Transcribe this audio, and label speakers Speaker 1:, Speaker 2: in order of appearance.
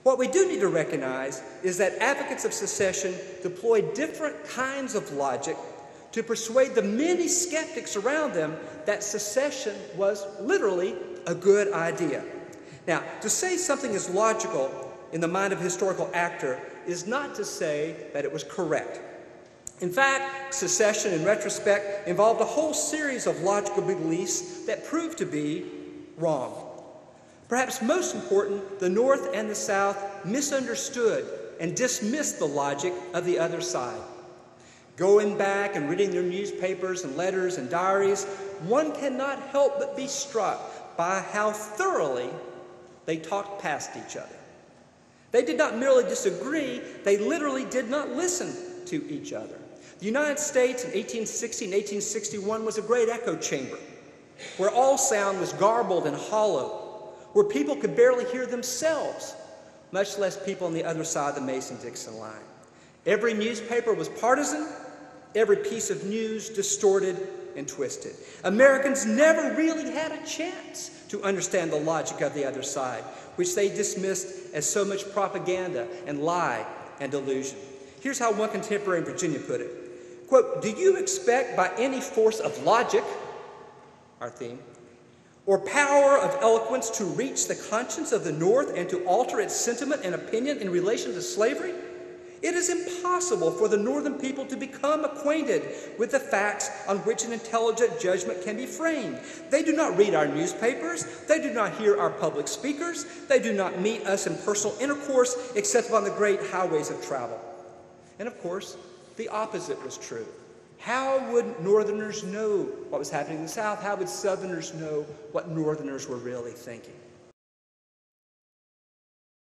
Speaker 1: What we do need to recognize is that advocates of secession deploy different kinds of logic to persuade the many skeptics around them that secession was literally a good idea. Now, to say something is logical in the mind of a historical actor is not to say that it was correct. In fact, secession, in retrospect, involved a whole series of logical beliefs that proved to be wrong. Perhaps most important, the North and the South misunderstood and dismissed the logic of the other side. Going back and reading their newspapers and letters and diaries, one cannot help but be struck by how thoroughly they talked past each other. They did not merely disagree, they literally did not listen to each other. The United States in 1860 and 1861 was a great echo chamber, where all sound was garbled and hollow, where people could barely hear themselves, much less people on the other side of the Mason-Dixon line. Every newspaper was partisan, every piece of news distorted and twisted. Americans never really had a chance to understand the logic of the other side, which they dismissed as so much propaganda and lie and delusion. Here's how one contemporary in Virginia put it. Quote, "Do you expect by any force of logic," our theme, "or power of eloquence to reach the conscience of the North and to alter its sentiment and opinion in relation to slavery? It is impossible for the Northern people to become acquainted with the facts on which an intelligent judgment can be framed. They do not read our newspapers. They do not hear our public speakers. They do not meet us in personal intercourse except upon the great highways of travel." And of course, the opposite was true. How would Northerners know what was happening in the South? How would Southerners know what Northerners were really thinking?